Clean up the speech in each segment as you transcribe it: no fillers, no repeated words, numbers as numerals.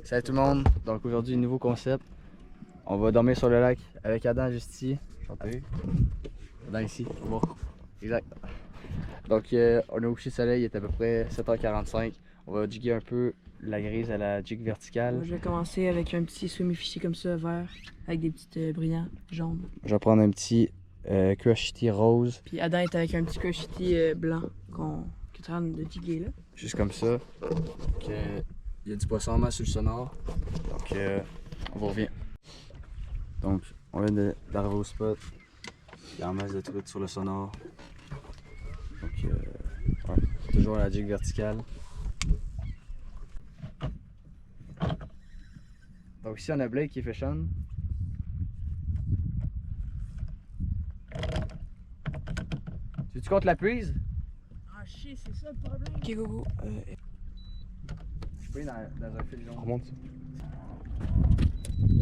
Salut tout le monde, donc aujourd'hui nouveau concept. On va dormir sur le lac avec Adam juste ici. Chanté. Adam ici, bon. Exact. Donc on est au coucher de soleil, il est à peu près 7h45. On va jigger un peu la grise à la jig verticale. Je vais commencer avec un petit semi-fichier comme ça, vert, avec des petites brillants jaunes. Je vais prendre un petit Crushity rose. Puis Adam est avec un petit Crushity blanc qui est en train de jigger là. Juste comme ça. Donc, il y a du poisson en masse sur le sonore. Donc on vous revient. Donc on vient d'arriver au spot. Il y a en masse de trucs sur le sonore. Donc ouais, toujours à la jig verticale. Donc ici on a Blake qui fait Sean. Tu comptes la prise? Ah shit, c'est ça le problème. Ok go go. Je peux aller dans un fil jaune. Remonte ça. Tu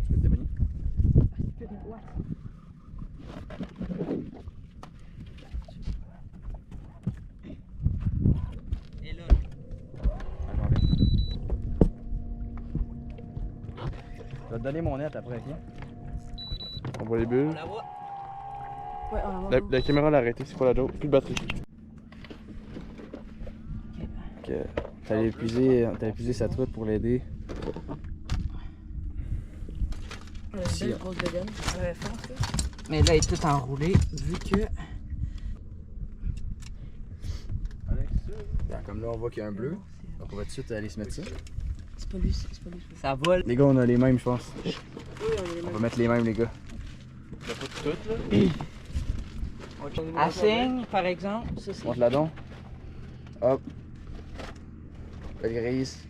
peux te débonner? Et là. Je vais te donner mon net après, ok? On voit les bulles. On la voit. Ouais, on la voit. La caméra l'a arrêté, c'est pas la joke. Plus de batterie. Ok. T'as épuisé sa truite pour l'aider. C'est une grosse bedaine. Mais là, elle est toute enroulée, vu que. Bien, comme là on voit qu'il y a un bleu. Donc on va tout de suite aller se mettre ça. C'est pas lui, c'est pas lui. Ça vole. Les gars on a les mêmes je pense. Oui, on est les On mêmes. va mettre les mêmes les gars. T'as pas tout là? À saigne, par exemple, ça c'est. Monte la don. Hop. Belle grise.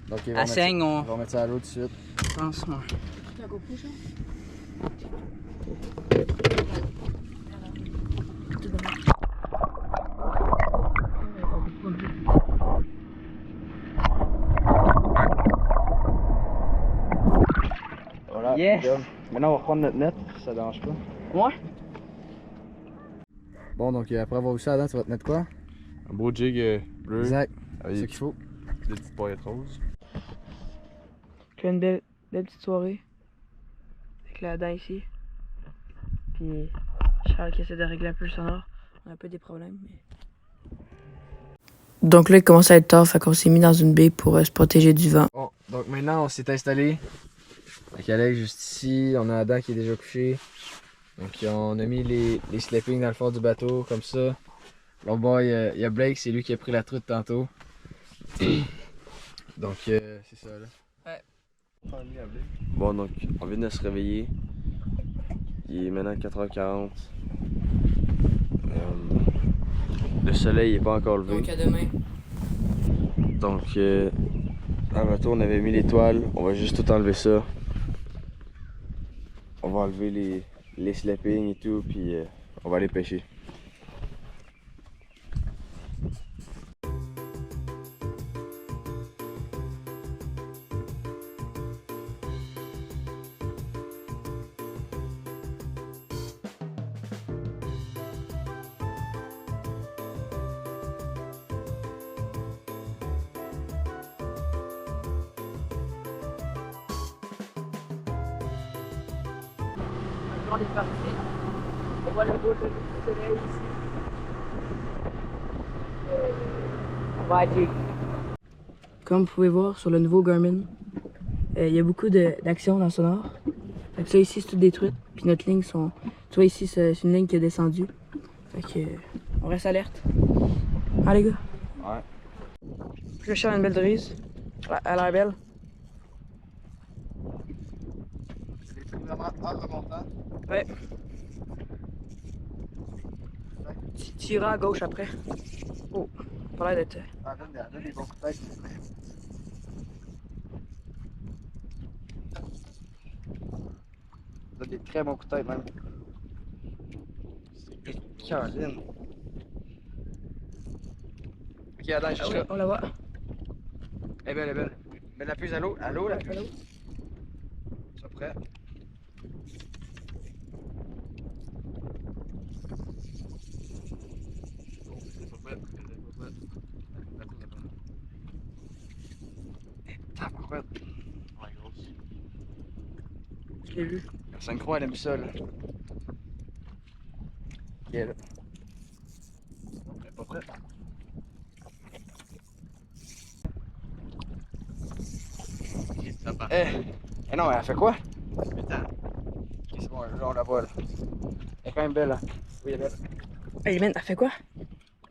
Donc ils vont À mettre saigne, ça- on. ils vont mettre ça à l'eau tout de suite. pense, moi. Voilà. Yes. Job. Maintenant on va reprendre notre net, si ça dérange pas. Ouais. Bon donc après avoir vu ça Adam, tu vas te mettre quoi? Un beau jig bleu. Exact. C'est Avec ce qu'il faut. des petites paillettes roses. J'ai une belle petite soirée. Avec la dent ici. Puis Charles qui essaie de régler un peu le sonore. On a un peu des problèmes, mais. Donc là, il commence à être tard, fait qu'on s'est mis dans une baie pour se protéger du vent. Bon, donc maintenant on s'est installé. Avec Alex juste ici, on a Adam qui est déjà couché. Donc on a mis les sleeping dans le fond du bateau, comme ça. Là bas il y a Blake, c'est lui qui a pris la truite tantôt. Donc c'est ça là. Bon, donc, on vient de se réveiller. Il est maintenant 4h40. Le soleil n'est pas encore levé. Donc à demain. Donc, en retour, on avait mis les toiles. On va juste tout enlever ça. On va enlever les sleeping et tout, puis on va aller pêcher. On est parti. On voit le beau soleil ici. On va aller. Comme vous pouvez voir sur le nouveau Garmin, il y a beaucoup d'action dans le sonore. Fait que ça ici c'est tout détruit. Puis notre ligne sont. Tu vois ici c'est une ligne qui est descendue. Fait que on reste alerte. Ah les gars. Ouais. Le chat a une belle brise. Elle a l'air belle. C'est vraiment remontant. Ouais. Tu iras à gauche après. Oh, pas l'air d'être. Ah, donne les bons coups de tête. Donne des très bons coups de tête même. C'est Caroline. Ok Adam, je suis là. On la voit. Elle est belle, elle est belle. Mets la puce à l'eau, la puce. C'est prêt. truite. Ouais, grosse. Je l'ai vu. La synchro, elle aime ça, là. Ok, là. Elle est pas prête. Ça part. Eh non, elle fait quoi? Putain. Ok, c'est bon, là, on la voit, là. Elle est quand même belle, là. Oui, elle est belle. Hey man, elle fait quoi?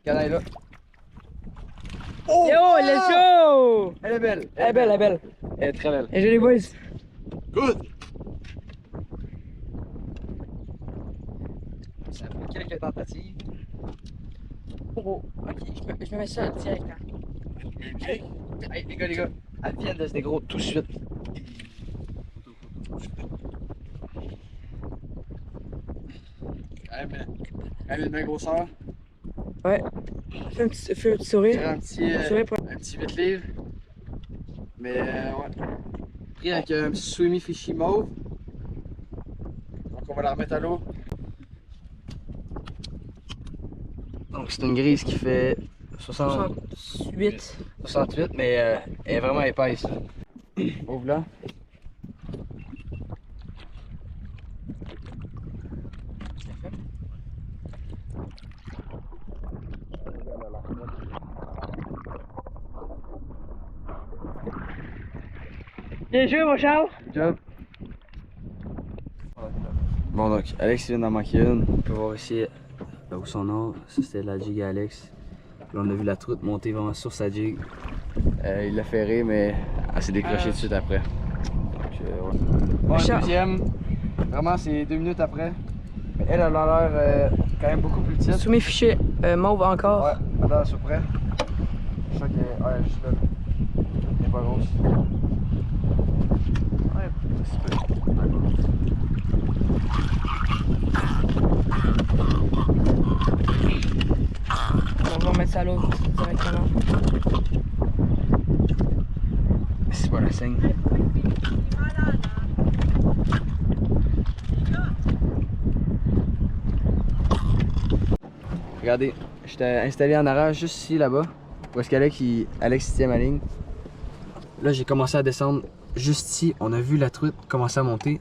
Regarde, elle est là. Oh! Yo, let's go! Elle est belle. Elle est belle, elle est belle. Elle est très belle. Et je les boys. Good! Ça fait quelques tentatives. Oh, ok, je me mets ça direct là. Hey, les gars, elles viennent de se dégros tout de suite. Elle est de belle grosseur. Ouais. Fais un petit sourire. C'est un petit, Sourire pour... un petit 8 livres. Mais ouais. Pris avec un petit swimmy fishy mauve. Donc on va la remettre à l'eau. Donc c'est une grise qui fait 68. 68, mais elle est vraiment épaisse. Ouvre là. Bien joué mon Charles. Good job. Bon donc Alex vient d'en manquer une. On peut voir ici où son nom. Ça c'était la jig à Alex. Puis on a vu la truite monter vraiment sur sa jig. Il l'a ferré mais elle s'est décrochée tout de suite après. Donc ouais. Bon, Charles. deuxième. Vraiment c'est 2 minutes après. Mais elle a l'air quand même beaucoup plus petite. Sous mes fichiers mauve encore. Ouais, attends, c'est prêt. Je crois qu'elle est juste là. Elle est pas grosse. Ouais, c'est pas. On va mettre ça à l'eau directement. C'est pas la signe. Regardez, j'étais installé en arrière juste ici, là-bas. Où est-ce qu'Alex Alex tient ma ligne. Là, j'ai commencé à descendre juste ici. On a vu la truite commencer à monter.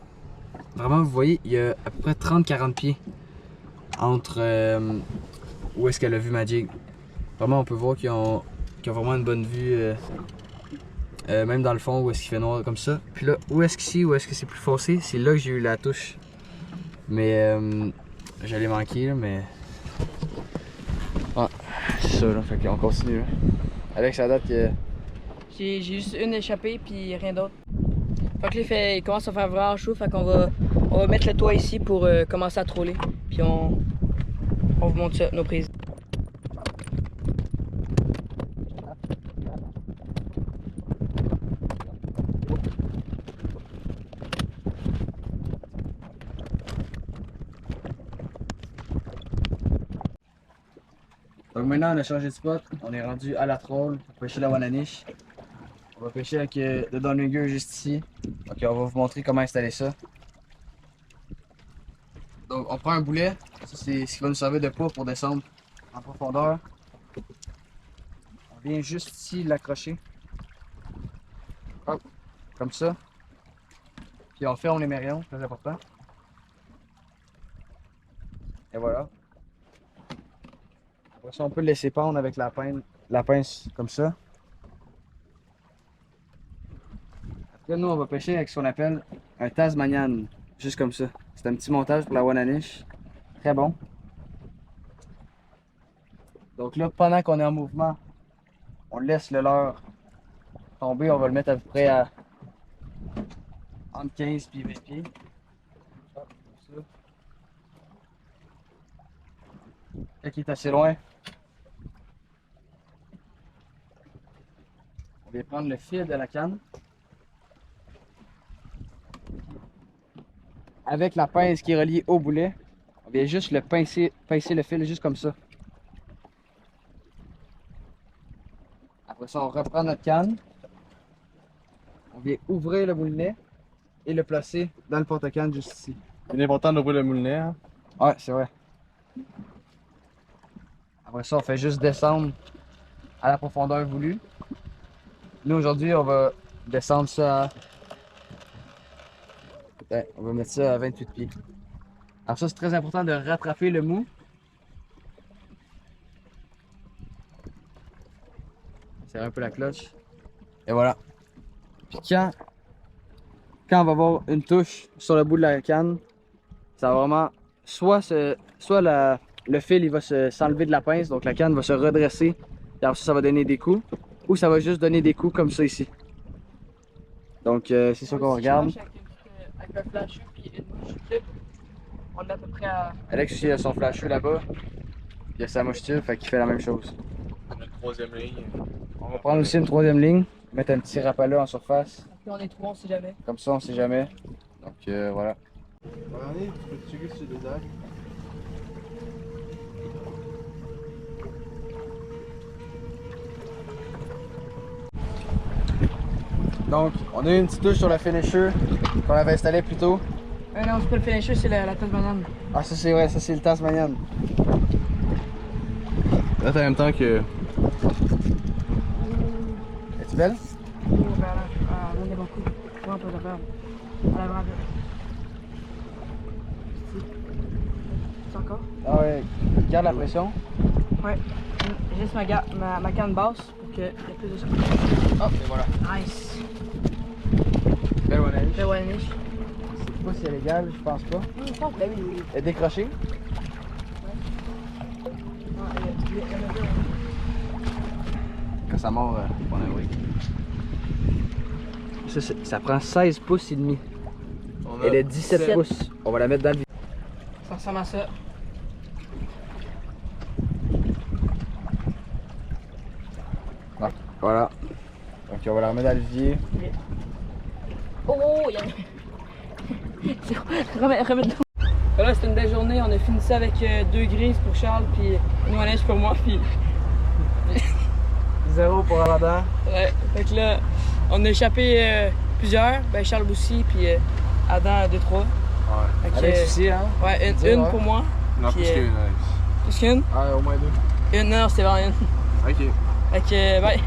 Vraiment, vous voyez, il y a à peu près 30-40 pieds entre où est-ce qu'elle a vu ma jig. Vraiment, on peut voir qu'ils ont vraiment une bonne vue. Même dans le fond, où est-ce qu'il fait noir comme ça. Puis là, où est-ce que c'est plus foncé, c'est là que j'ai eu la touche. Mais j'allais manquer, là, mais... Ah, c'est ça, là, fait qu'on continue, là. Alex, à date, J'ai juste une échappée puis rien d'autre. Fait que là, il commence à faire vraiment chaud, fait qu'on va mettre le toit ici pour commencer à troller. Puis on vous montre ça, nos prises. Donc maintenant, on a changé de spot. On est rendu à la troll pour pêcher la Wananiche. On va pêcher avec le downrigger juste ici. Ok, on va vous montrer comment installer ça. Donc on prend un boulet. Ça c'est ce qui va nous servir de poids pour descendre en profondeur. On vient juste ici l'accrocher. Hop, comme ça. Puis on ferme les mérions, très important. Et voilà. Après ça, on peut le laisser pendre avec la pince comme ça. Après, nous, on va pêcher avec ce qu'on appelle un Tasmanian. Juste comme ça. C'est un petit montage pour la Wananiche. Très bon. Donc là, pendant qu'on est en mouvement, on laisse le leurre tomber. On va le mettre à peu près à entre 15 et 20 pieds. Hop, comme ça. Là, qui est assez loin. On vient prendre le fil de la canne. Avec la pince qui est reliée au boulet, on vient juste le pincer le fil juste comme ça. Après ça, on reprend notre canne. On vient ouvrir le moulinet et le placer dans le porte-canne juste ici. C'est important d'ouvrir le moulinet, hein? Ouais, c'est vrai. Après ça, on fait juste descendre à la profondeur voulue. Nous, aujourd'hui, on va descendre ça à... Ouais, on va mettre ça à 28 pieds. Alors ça, c'est très important de rattraper le mou. Serrer un peu la cloche. Et voilà. Puis quand on va avoir une touche sur le bout de la canne, ça va vraiment... Soit le fil il va s'enlever de la pince, donc la canne va se redresser. Et après ça va donner des coups. Ou ça va juste donner des coups comme ça ici. Donc c'est ça qu'on regarde. Avec un flashu puis une mouche tube, on est à peu près à... Alex aussi a son flashu là-bas. Il a sa mouche tube, fait qu'il fait la même chose. Une troisième ligne. On va prendre aussi une troisième ligne, mettre un petit rapala en surface. Puis on est trois, on sait jamais. Comme ça, on sait jamais. Donc voilà. Regardez, tu peux checker sur des algues. Donc, on a eu une petite touche sur le finisher qu'on avait installé plus tôt. Non, c'est pas le finisher, c'est la Tasmanian. Ah, ça c'est vrai, ça c'est le Tasmanian. Là, en même temps que. Es-tu belle? Oh, ben là, on est beaucoup. Ouais, on peut le faire. À la grande. C'est encore? Ah ouais, garde la pression. Ouais. Juste ma canne basse pour qu'il y ait plus de son. Hop, et voilà. Nice. Belle one-inch. Belle one-inch. Je sais pas si elle est égale, je pense pas. Je pense, ben oui, oui. Elle est décrochée. Ah, il y en a deux. Quand ça mord, on a oui. Ça prend 16 pouces et demi. Elle est 17 17. pouces. On va la mettre dans le vide. Ça ressemble à ça. Voilà. Donc on va la remettre dans le vivier. Oh, il y en a. Remets le Là, c'était une belle journée. On a fini ça avec 2 grises pour Charles, puis une one-inch pour moi, puis. 0 pour Aladdin. Ouais, fait que là, on a échappé plusieurs. Ben, Charles aussi, puis Adam 2-3. Ouais. Fait que, Alex aussi, hein? Ouais, une Dire, ouais. pour moi. Non, Puis, plus qu'une. Plus qu'une? Ah, au moins deux. Une, non, c'était vraiment une. Ok. Fait que, bye.